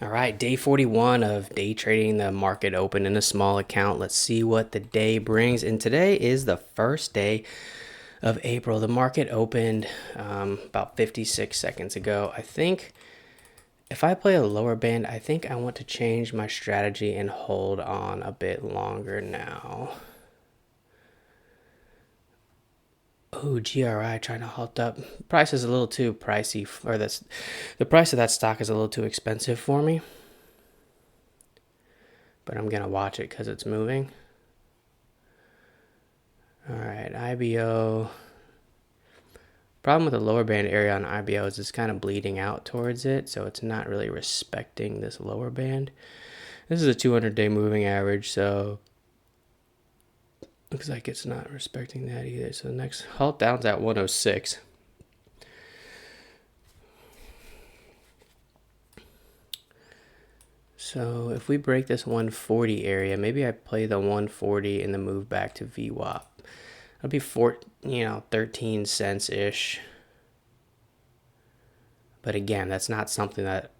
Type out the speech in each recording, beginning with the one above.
All right, day 41 of day trading. The market open in a small account. Let's see what the day brings. And today is the first day of April. The market opened about 56 seconds ago. I think if I play a lower band, I think I want to change my strategy and hold on a bit longer now. Oh, GRI trying to halt up. Price is a little too pricey, or the price of that stock is a little too expensive for me. But I'm gonna watch it because it's moving. All right, IBO. Problem with the lower band area on IBO is it's kind of bleeding out towards it, so it's not really respecting this lower band. This is a 200-day moving average, so looks like it's not respecting that either. So the next halt down's at 106. So if we break this 140 area, maybe I play the 140 and then move back to VWAP. It'll be 13 cents ish. But again, that's not something that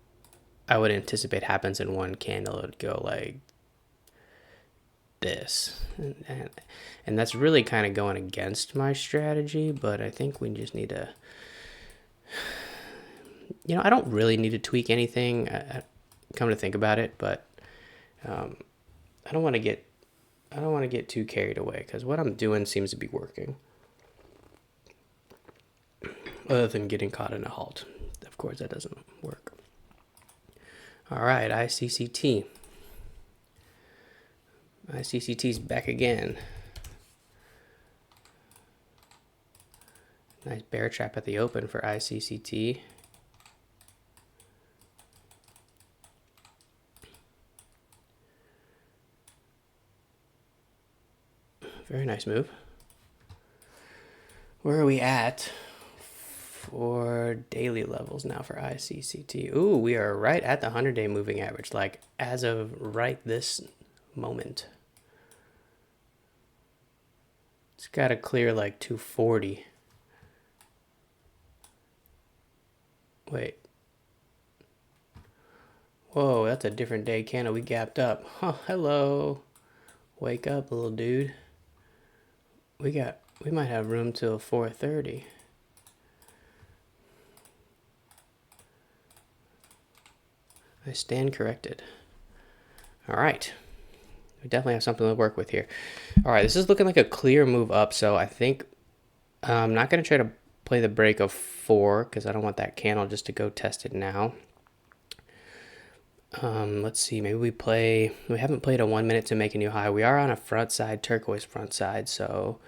I would anticipate happens in one candle. It would go like this. And that's really kind of going against my strategy, but I think we just need to, I don't really need to tweak anything, come to think about it, but I don't want to get too carried away because what I'm doing seems to be working. Other than getting caught in a halt. Of course, that doesn't work. All right, ICCT. ICCT's back again. Nice bear trap at the open for ICCT. Very nice move. Where are we at for daily levels now for ICCT? Ooh, we are right at the 100-day moving average, like as of right this moment. It's got to clear like 240. Wait. Whoa, that's a different day candle. We gapped up. Oh, hello. Wake up, little dude. We might have room till 4:30. I stand corrected. All right. We definitely have something to work with here. All right, this is looking like a clear move up, so I think I'm not going to try to play the break of 4 because I don't want that candle just to go test it now. Let's see, maybe we haven't played a 1 minute to make a new high. We are on a front side, turquoise front side, so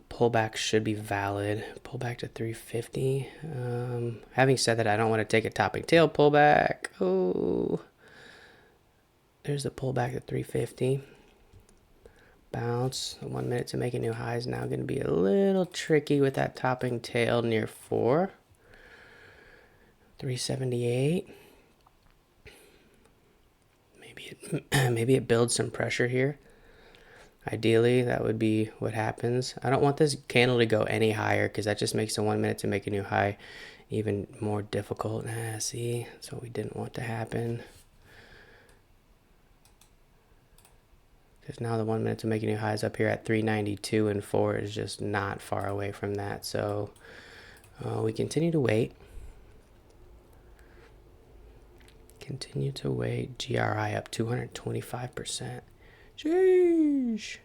pullback should be valid. Pullback to 350. Having said that, I don't want to take a topping tail pullback. Oh, there's the pullback at 350. Bounce. 1 minute to make a new high is now going to be a little tricky with that topping tail near 4. 378. Maybe it builds some pressure here. Ideally, that would be what happens. I don't want this candle to go any higher because that just makes the 1 minute to make a new high even more difficult. See, that's what we didn't want to happen. Because now the 1 minute to make a new high is up here at 392 and 4 is just not far away from that. So we continue to wait. Continue to wait. GRI up 225%. Sheesh.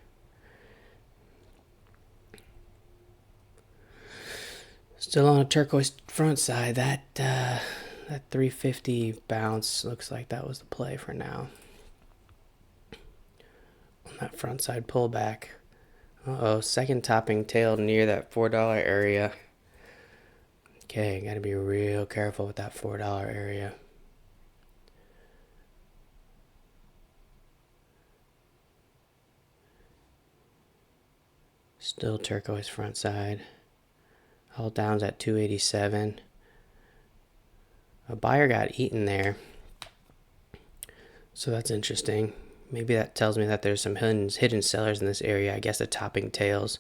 Still on a turquoise front side. That 350 bounce looks like that was the play for now. On that front side pullback. Uh-oh, second topping tail near that $4 area. Okay, gotta be real careful with that $4 area. Still turquoise front side. All downs at 287. A buyer got eaten there. So that's interesting. Maybe that tells me that there's some hidden sellers in this area. I guess the topping tails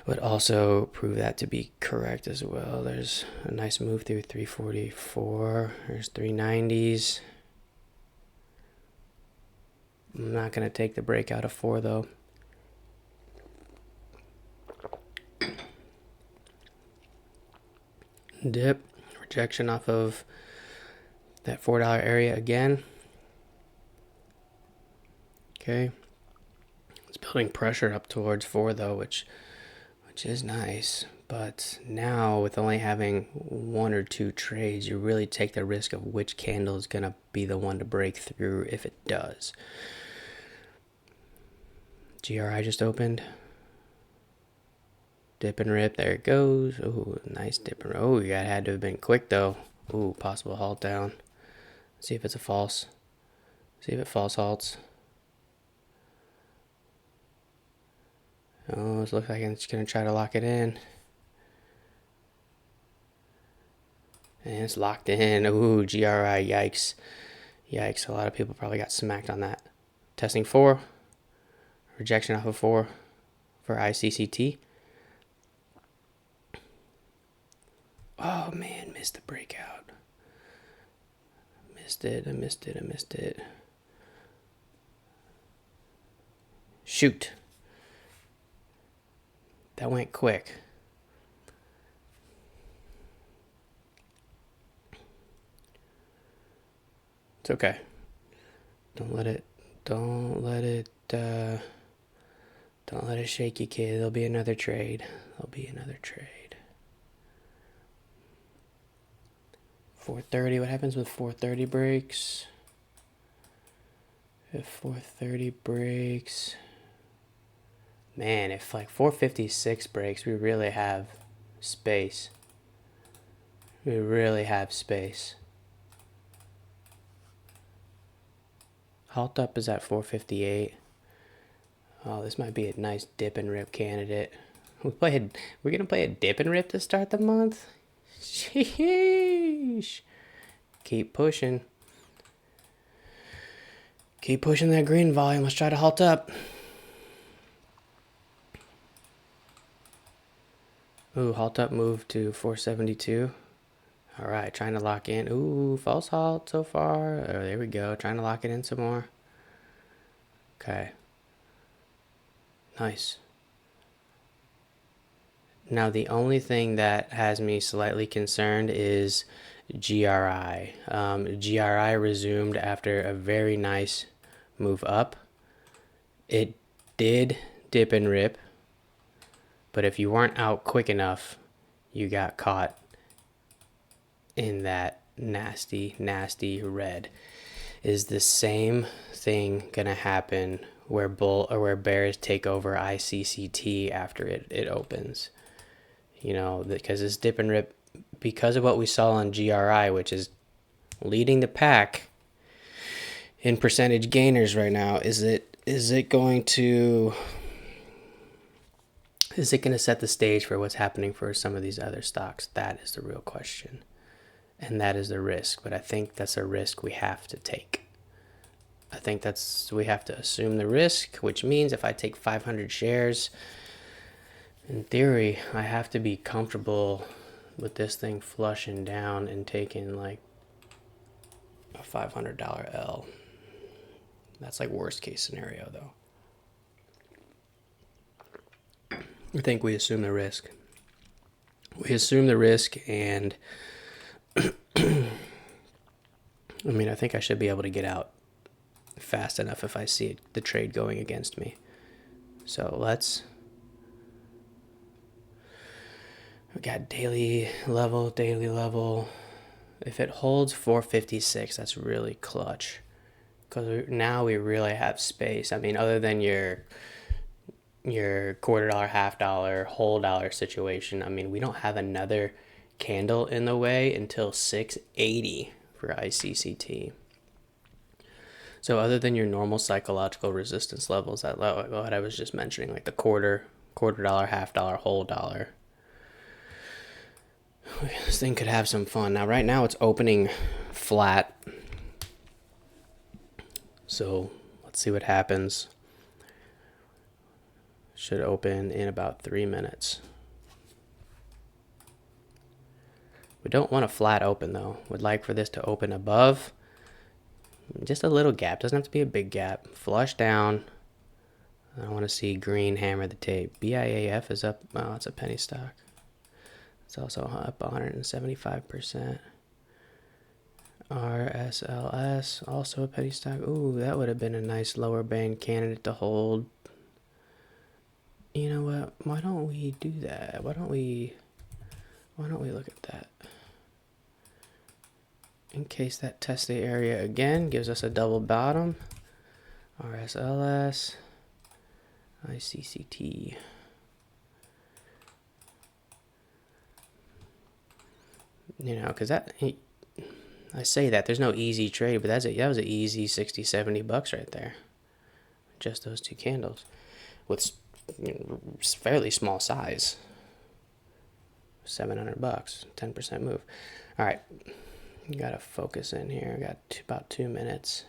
would also prove that to be correct as well. There's a nice move through 344. There's 390s. I'm not going to take the breakout of 4 though. Dip, rejection off of that $4 area again. Okay. It's building pressure up towards 4 though, which is nice. But now with only having 1 or 2 trades, you really take the risk of which candle is going to be the one to break through if it does. GRI just opened. Dip and rip, there it goes. Oh, nice dip and rip. Oh, you had to have been quick though. Ooh, possible halt down. See if it's a false. See if it false halts. Oh, it looks like it's going to try to lock it in. And it's locked in. Ooh, GRI, yikes. Yikes, a lot of people probably got smacked on that. Testing 4. Rejection off of 4 for ICCT. Oh man, missed the breakout. Missed it, I missed it. Shoot. That went quick. It's okay. Don't let it shake you, kid. There'll be another trade. 430, what happens with 430 breaks? If 430 breaks, man, if like 456 breaks, we really have space. Halt up is at 458. Oh, this might be a nice dip and rip candidate. We're gonna play a dip and rip to start the month. Sheesh. Keep pushing that green volume. Let's try to halt up. Ooh, halt up move to 472. All right, trying to lock in. Ooh, false halt so far. Oh, there we go. Trying to lock it in some more. Okay. Nice. Now, the only thing that has me slightly concerned is GRI. GRI resumed after a very nice move up. It did dip and rip, but if you weren't out quick enough, you got caught in that nasty, nasty red. Is the same thing gonna happen where bears take over ICCT after it opens? You know, because this dip and rip, because of what we saw on GRI, which is leading the pack in percentage gainers right now, is it going to set the stage for what's happening for some of these other stocks? That is the real question, and that is the risk. But I think that's a risk we have to take. We have to assume the risk, which means if I take 500 shares, in theory, I have to be comfortable with this thing flushing down and taking like a $500 L. That's like worst case scenario though. I think we assume the risk. And I mean, I think I should be able to get out fast enough if I see the trade going against me. So we got daily level. If it holds 456, that's really clutch. Because now we really have space. I mean, other than your $quarter, $half, whole dollar situation, I mean, we don't have another candle in the way until 680 for ICCT. So other than your normal psychological resistance levels, that what I was just mentioning, like the quarter dollar, $half, whole dollar, this thing could have some fun. Now, right now it's opening flat. So let's see what happens. Should open in about 3 minutes. We don't want a flat open though. We'd like for this to open above Just a little gap. Doesn't have to be a big gap. Flush down. I want to see green hammer the tape. BIAF is up. Oh, it's a penny stock. It's also up 175%. RSLS, also a penny stock. Ooh, that would have been a nice lower band candidate to hold. You know what? Why don't we do that? Why don't we look at that? In case that tests the area again, gives us a double bottom. RSLS, ICCT. You know, because I say that there's no easy trade, but that was an easy 60, 70 bucks right there. Just those two candles with, you know, fairly small size. 700 bucks, 10% move. All right, you gotta focus in here. I got about 2 minutes.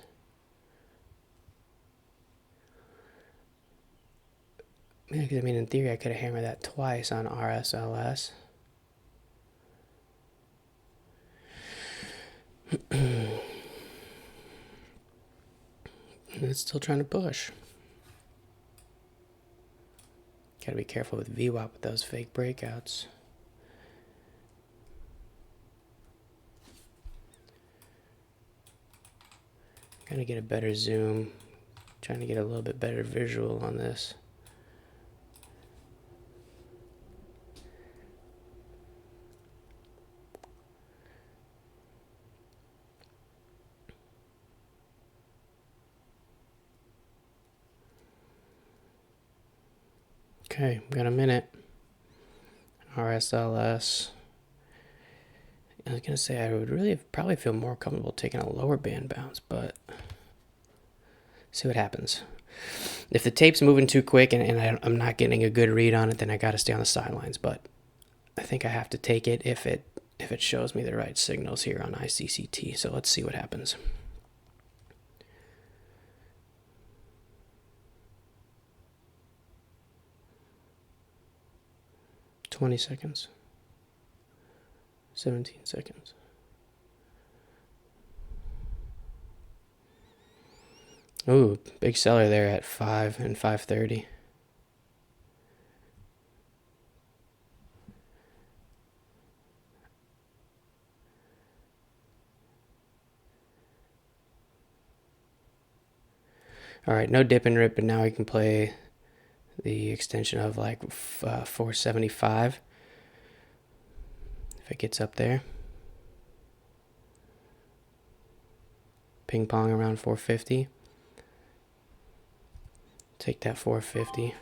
Yeah, because I mean, in theory, I could have hammered that twice on RSLS. It's still trying to push. Gotta be careful with VWAP with those fake breakouts. Gotta get a better zoom. Trying to get a little bit better visual on this. Okay, we got a minute. RSLS. I was gonna say I would really probably feel more comfortable taking a lower band bounce, but see what happens. If the tape's moving too quick and I'm not getting a good read on it, then I gotta stay on the sidelines. But I think I have to take it if it shows me the right signals here on ICCT. So let's see what happens. $20 seconds. 17 seconds. Ooh, big seller there at 5 and 5:30. All right, no dip and rip, but now we can play the extension of like 475 if it gets up there. Ping pong around 450. Take that 450.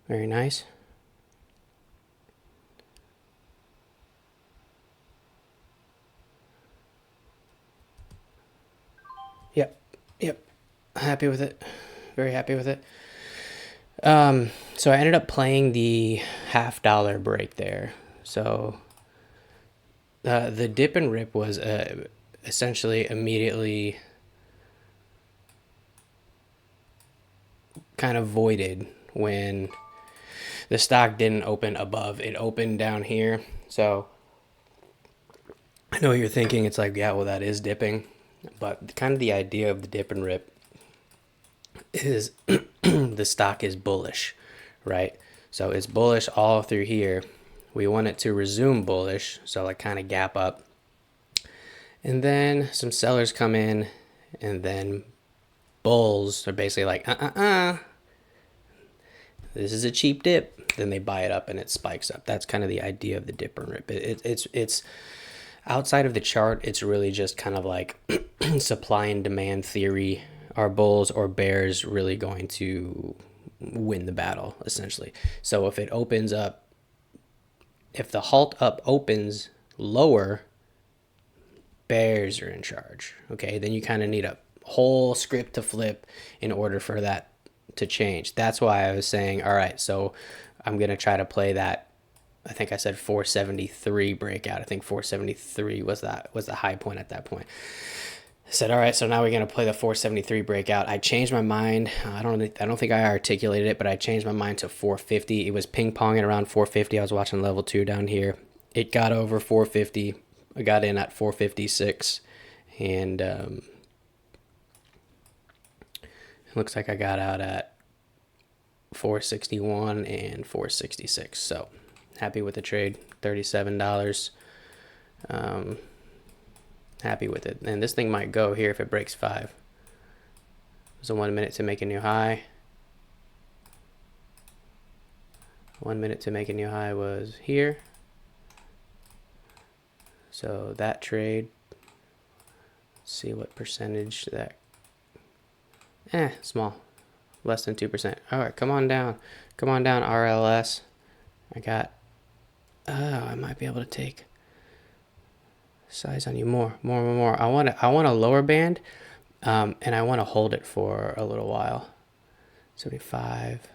Very nice. Yep. Happy with it. Very happy with it. So I ended up playing the $half break there. So the dip and rip was essentially immediately kind of voided when the stock didn't open above. It opened down here. So I know what you're thinking. It's like, yeah, well, that is dipping. But kind of the idea of the dip and rip is the stock is bullish, right? So it's bullish all through here. We want it to resume bullish, so like kind of gap up. And then some sellers come in, and then bulls are basically like, this is a cheap dip. Then they buy it up and it spikes up. That's kind of the idea of the dip and rip. It's outside of the chart, it's really just kind of like supply and demand theory. Are bulls or bears really going to win the battle, essentially? So if it opens up, if the halt up opens lower, bears are in charge. Okay, then you kind of need a whole script to flip in order for that to change. That's why I was saying, all right, so I'm going to try to play that. I think I said 473 breakout. I think 473 was the high point at that point. I said, all right, so now we're going to play the 473 breakout. I changed my mind. I don't think I articulated it, but I changed my mind to 450. It was ping-ponging around 450. I was watching level 2 down here. It got over 450. I got in at 456, and Looks like I got out at 461 and 466. So happy with the trade, $37. Um, happy with it. And this thing might go here if it breaks 5. So 1 minute to make a new high. 1 minute to make a new high was here. So that trade, let's see what percentage that, small, less than 2%. All right, come on down. Come on down, RLS. I got, I might be able to take size on you more. I want a lower band, and I want to hold it for a little while. 75.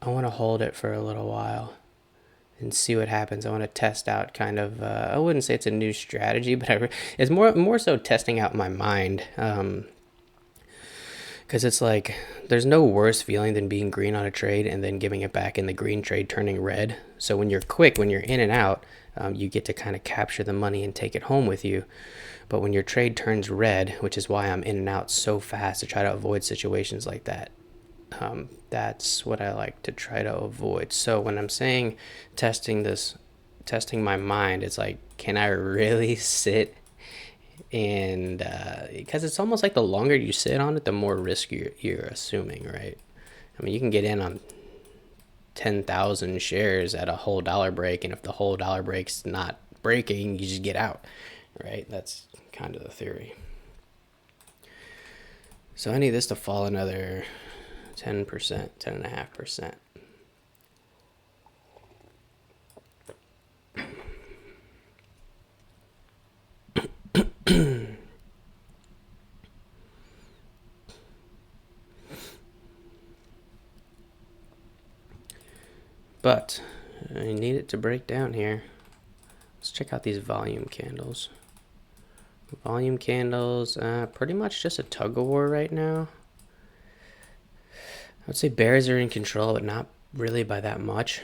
I want to hold it for a little while and see what happens. I want to test out kind of, I wouldn't say it's a new strategy, but it's more so testing out my mind. Because it's like, there's no worse feeling than being green on a trade and then giving it back in the green trade turning red. So when you're quick, when you're in and out, you get to kind of capture the money and take it home with you. But when your trade turns red, which is why I'm in and out so fast to try to avoid situations like that, that's what I like to try to avoid. So when I'm saying testing my mind, it's like, can I really sit? And because it's almost like the longer you sit on it, the more risk you're assuming, right? I mean, you can get in on 10,000 shares at a whole dollar break, and if the whole dollar break's not breaking, you just get out, right? That's kind of the theory. So I need this to fall another 10%, 10.5%. But I need it to break down here. Let's check out these volume candles. Volume candles, pretty much just a tug of war right now. I would say bears are in control, but not really by that much.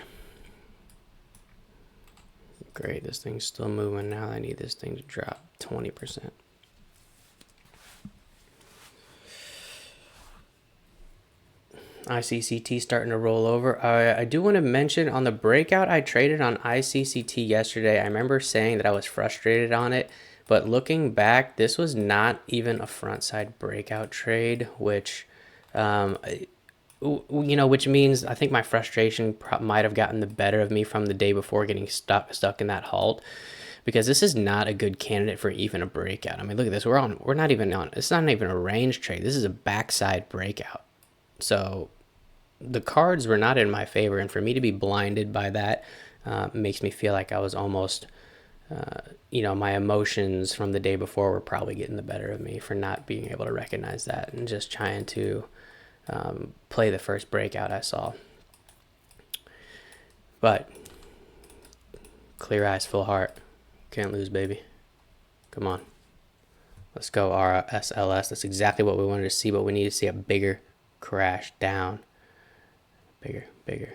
Great, this thing's still moving. Now I need this thing to drop 20%. ICCT starting to roll over. I do want to mention on the breakout, I traded on ICCT yesterday. I remember saying that I was frustrated on it, but looking back, this was not even a front side breakout trade, which, which means I think my frustration might have gotten the better of me from the day before getting stuck in that halt. Because this is not a good candidate for even a breakout. I mean, look at this. We're not even on. It's not even a range trade. This is a backside breakout. So the cards were not in my favor, and for me to be blinded by that makes me feel like I was almost, my emotions from the day before were probably getting the better of me for not being able to recognize that and just trying to play the first breakout I saw. But clear eyes, full heart. Can't lose, baby. Come on. Let's go, RSLS. That's exactly what we wanted to see, but we need to see a bigger crash down. Bigger. More.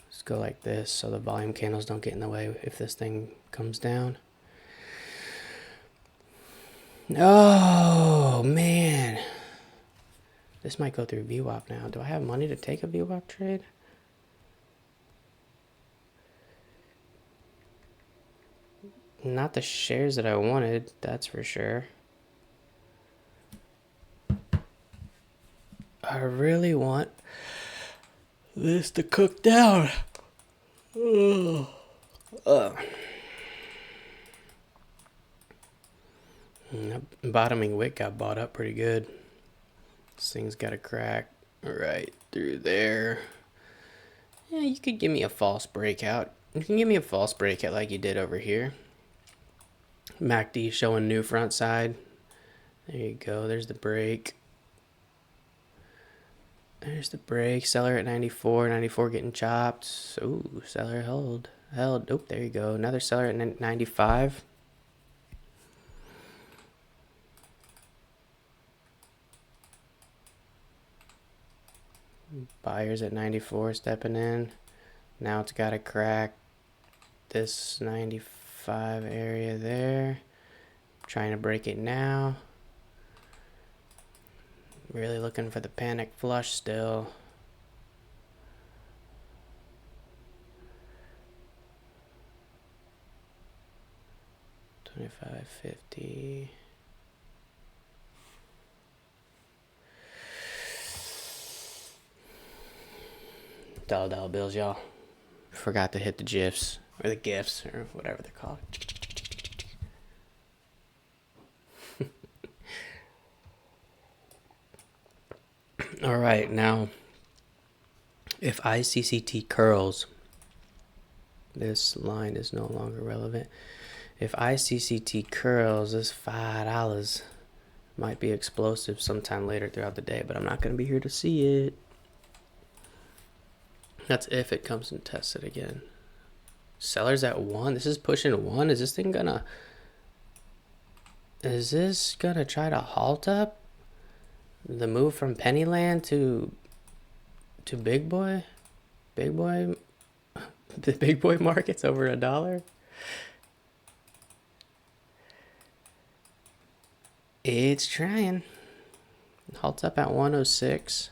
Let's go like this so the volume candles don't get in the way if this thing comes down. Oh, man. This might go through VWAP now. Do I have money to take a VWAP trade? Not the shares that I wanted, that's for sure. I really want this to cook down. Bottoming wick got bought up pretty good. This thing's got a crack right through there. Yeah, you could give me a false breakout. You can give me a false breakout like you did over here. MACD showing new front side. There you go. There's the break. There's the break. Seller at 94. 94 getting chopped. Ooh, seller held. Oh, there you go. Another seller at 95. Buyers at 94 stepping in. Now it's got a crack. this 95 area there. Trying to break it now. Really looking for the panic flush still. $25.50. Dollar bills, y'all. Forgot to hit the GIFs or the GIFs or whatever they're called. All right, now if ICCT curls, this line is no longer relevant. If ICCT curls, this $5 might be explosive sometime later throughout the day, but I'm not going to be here to see it. That's if it comes and tests it again. Sellers at 1. This is pushing 1. Is this thing gonna... Is this gonna try to halt up the move from Pennyland to Big Boy? Big Boy... The Big Boy market's over $1? It's trying. Halt up at 106.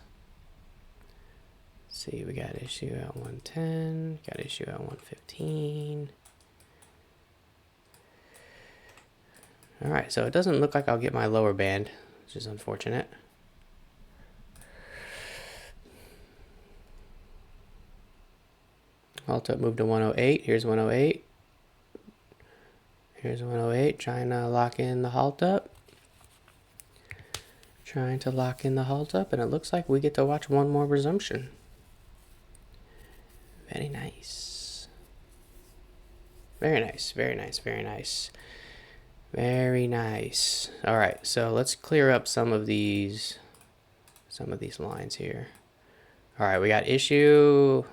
See, we got issue at 110, got issue at 115. All right, so it doesn't look like I'll get my lower band, which is unfortunate. Halt up, move to 108. Here's 108. Here's 108, trying to lock in the halt up. Trying to lock in the halt up, and it looks like we get to watch one more resumption. Very nice. Very nice, very nice, very nice. Very nice. All right, so let's clear up some of these lines here. All right, we got issue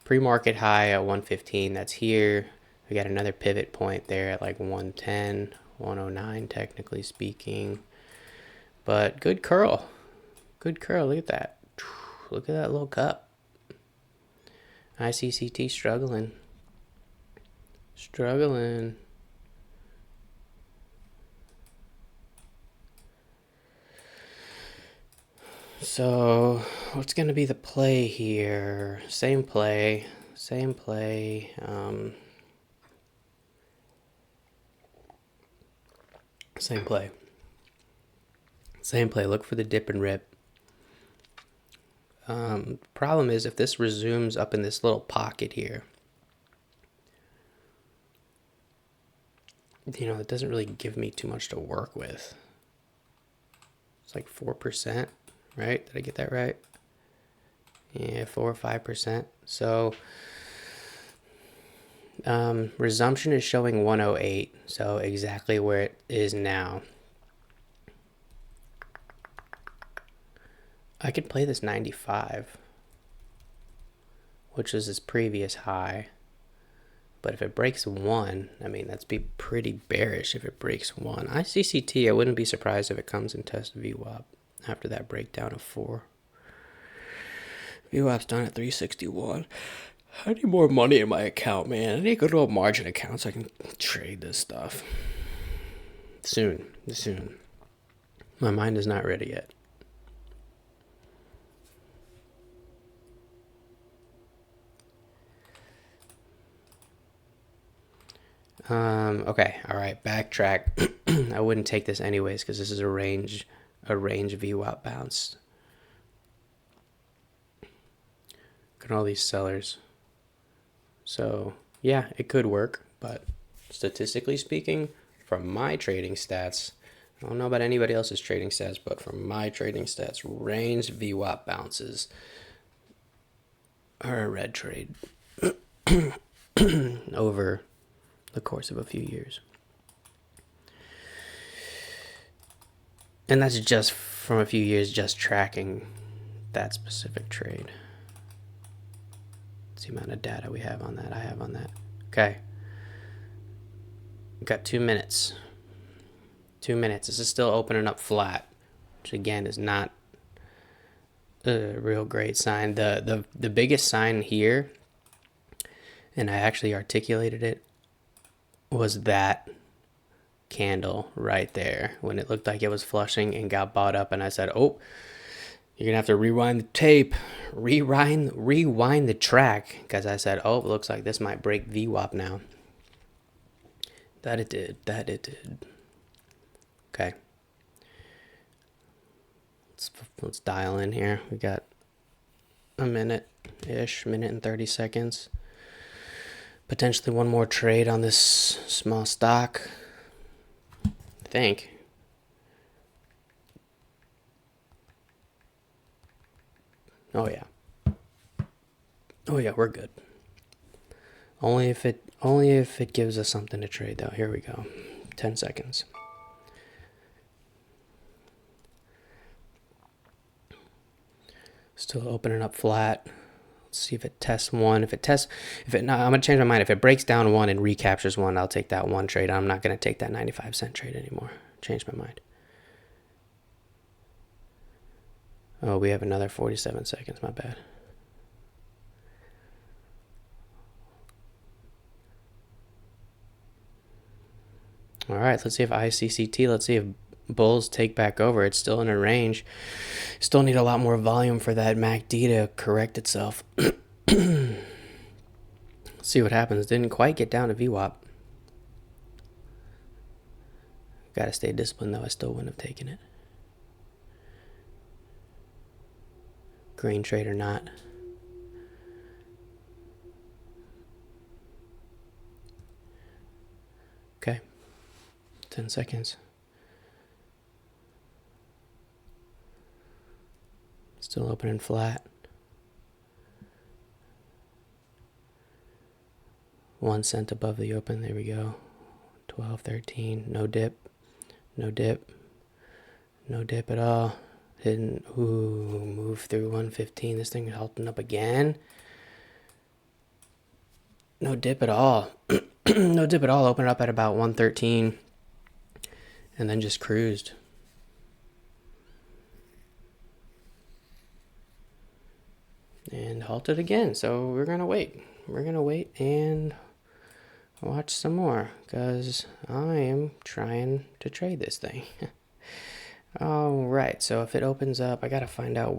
pre-market high at 115. That's here. We got another pivot point there at like 110, 109 technically speaking. But good curl. Good curl. Look at that. Look at that little cup. ICCT struggling. Struggling. So, what's going to be the play here? Same play. Same play. Same play. Same play. Look for the dip and rip. Problem is if this resumes up in this little pocket here, you know, it doesn't really give me too much to work with. It's like 4%, right? Did I get that right? Yeah, 4 or 5%. So resumption is showing 108, so exactly where it is now. I could play this 95, which was its previous high. But if it breaks 1, I mean, that's be pretty bearish if it breaks 1. ICCT, I wouldn't be surprised if it comes and tests VWAP after that breakdown of 4. VWAP's done at 361. I need more money in my account, man. I need good old margin accounts so I can trade this stuff. Soon. My mind is not ready yet. Okay, all right, backtrack. I wouldn't take this anyways because this is a range VWAP bounce. Look at all these sellers. So yeah, it could work, but statistically speaking, from my trading stats, I don't know about anybody else's trading stats, but from my trading stats, range VWAP bounces are a red trade over the course of a few years. And that's just from a few years just tracking that specific trade. Let's see the amount of data we have on that. I have on that. Okay. We've got 2 minutes. 2 minutes. This is still opening up flat, which again is not a real great sign. The biggest sign here and I actually articulated it, was that candle right there when it looked like it was flushing and got bought up, and I said, oh, you're gonna have to rewind the tape, rewind the track, because I said, oh, it looks like this might break VWAP now. That it did. Okay, let's dial in here. We got a minute-ish, minute and 30 seconds. Potentially one more trade on this small stock, I think. Oh yeah, we're good. Only if it gives us something to trade though. Here we go. 10 seconds. Still opening up flat. Let's see if it tests one. I'm gonna change my mind. If it breaks down one and recaptures one, I'll take that one trade. I'm not gonna take that 95-cent trade anymore. Change my mind. Oh, we have another 47 seconds. My bad. All right, let's see if ICCT, let's see if bulls take back over. It's still in a range. Still need a lot more volume for that MACD to correct itself. Let's see what happens. Didn't quite get down to VWAP. Gotta stay disciplined though. I still wouldn't have taken it. Green trade or not. Okay. 10 seconds. Still opening flat. 1 cent above the open. There we go. 12, 13. No dip. No dip. No dip at all. Didn't. Ooh, move through 115. This thing is halting up again. No dip at all. No dip at all. Opened up at about 113. And then just cruised. And halted again. So we're going to wait. We're going to wait and watch some more, because I am trying to trade this thing. All right, so if it opens up, I got to find out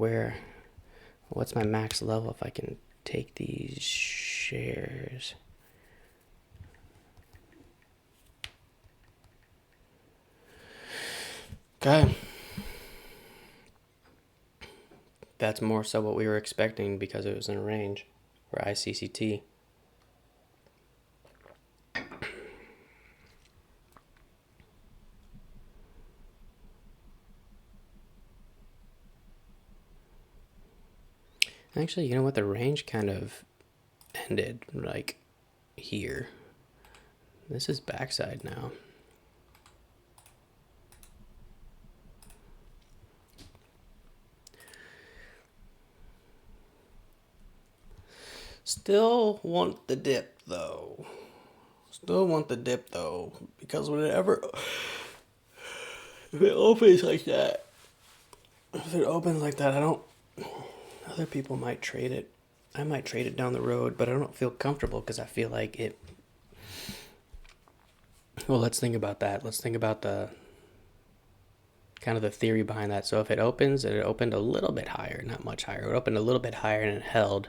what's my max level if I can take these shares. Okay. That's more so what we were expecting because it was in a range for ICCT. Actually, you know what? The range kind of ended like here. This is backside now. Still want the dip though. Because whenever if it opens like that, I don't. Other people might trade it. I might trade it down the road, but I don't feel comfortable because I feel like it. Well, let's think about that. Let's think about the kind of the theory behind that. So if it opens, it opened a little bit higher, not much higher. It opened a little bit higher and it held.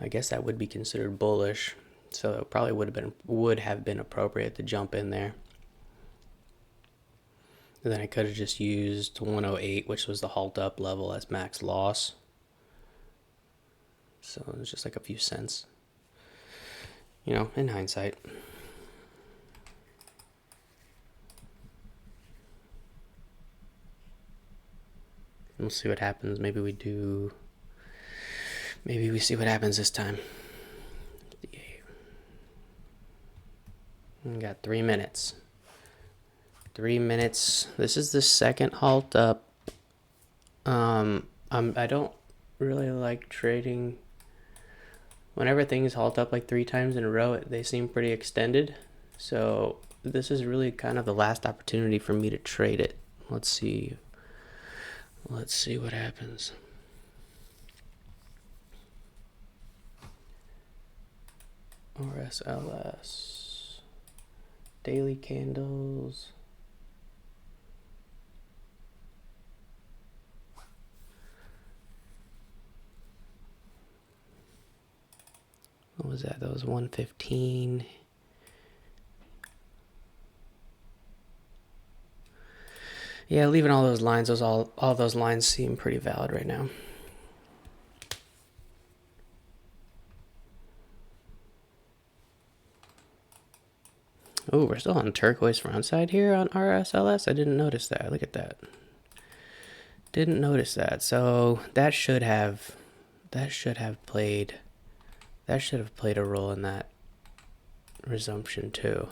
I guess that would be considered bullish. So it probably would have been appropriate to jump in there. And then I could have just used 108, which was the halt up level as max loss. So it was just like a few cents. You know, in hindsight. We'll see what happens. Maybe we see what happens this time. We got 3 minutes. 3 minutes. This is the second halt up. I don't really like trading. Whenever things halt up like 3 times in a row, they seem pretty extended. So this is really kind of the last opportunity for me to trade it. Let's see what happens. RSLS. Daily candles. What was that? That was 115. Yeah, leaving all those lines, all those lines seem pretty valid right now. Oh, we're still on turquoise front side here on RSLS. I didn't notice that. Look at that. Didn't notice that. So that should have played a role in that resumption too.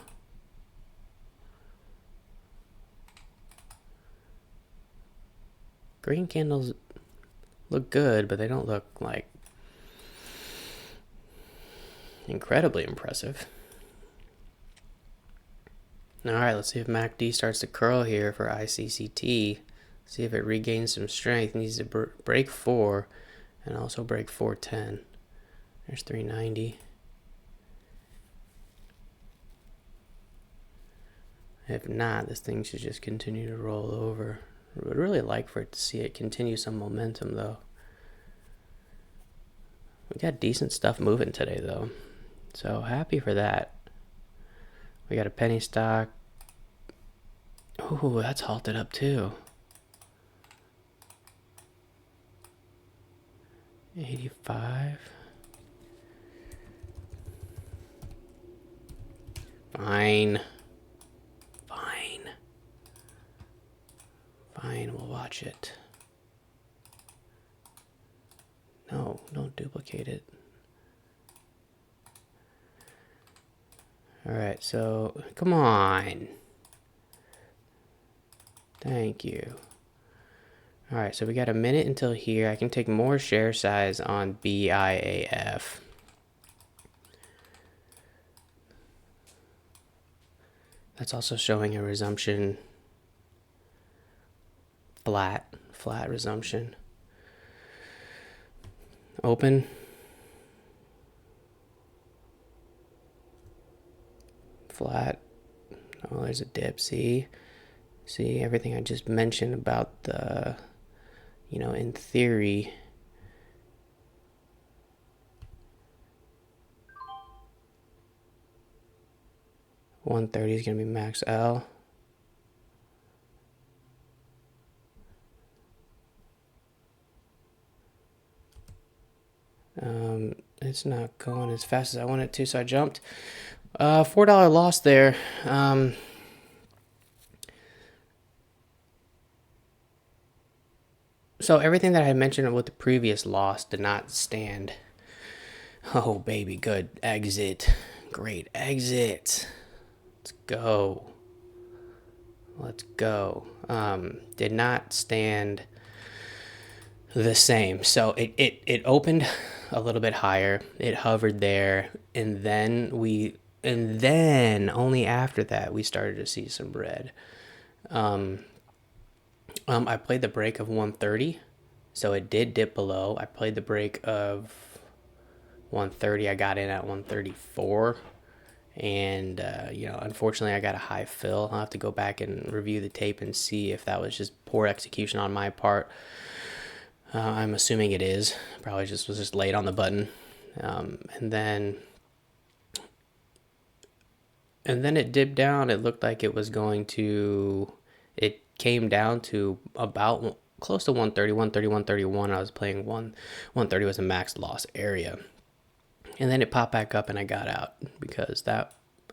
Green candles look good, but they don't look like incredibly impressive. All right, let's see if MACD starts to curl here for ICCT. See if it regains some strength. It needs to break 4 and also break 410. There's 390. If not, this thing should just continue to roll over. I would really like for it to see it continue some momentum though. We got decent stuff moving today though. So happy for that. We got a penny stock. Oh, that's halted up too. 85. Fine. Fine, we'll watch it. No, don't duplicate it. Alright, so, come on. Thank you. Alright, so we got a minute until here. I can take more share size on BIAF. That's also showing a resumption. Flat resumption. Open. Flat. Oh, there's a dip. See everything I just mentioned about the, in theory. $130 is going to be max L. It's not going as fast as I want it to, so I jumped. $4 loss there. So everything that I mentioned with the previous loss did not stand. Oh, baby, good exit. Great exit. Let's go. Did not stand the same. So it opened a little bit higher. It hovered there, and then only after that we started to see some red. I played the break of 130, so it did dip below. I played the break of 130. I got in at 134, and unfortunately I got a high fill. I'll have to go back and review the tape and see if that was just poor execution on my part. I'm assuming it is. Probably was just late on the button. And then it dipped down. It looked like it was going to, it came down to about close to 130, 130, 131. I was playing 130 was a max loss area. And then it popped back up and I got out because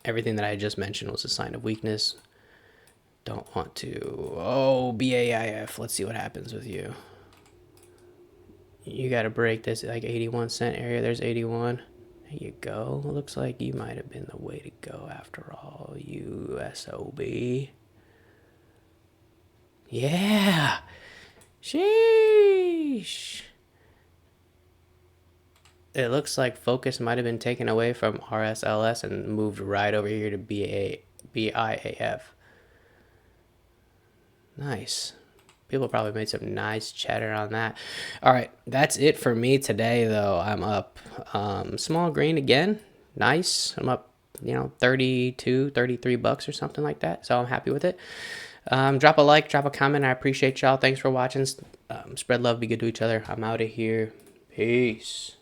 everything that I just mentioned was a sign of weakness. Don't want to. Oh, BAIF. Let's see what happens with you. You got to break this like 81 cent area. There's 81. There you go. Looks like you might have been the way to go after all, USOB. Yeah. Sheesh. It looks like focus might have been taken away from RSLS and moved right over here to BIAF. Nice. People probably made some nice chatter on that. All right, that's it for me today, though. I'm up small green again. nice. I'm up, 32, 33 bucks or something like that. So I'm happy with it. Drop a like, drop a comment. I appreciate y'all. Thanks for watching. Spread love, be good to each other. I'm out of here. Peace.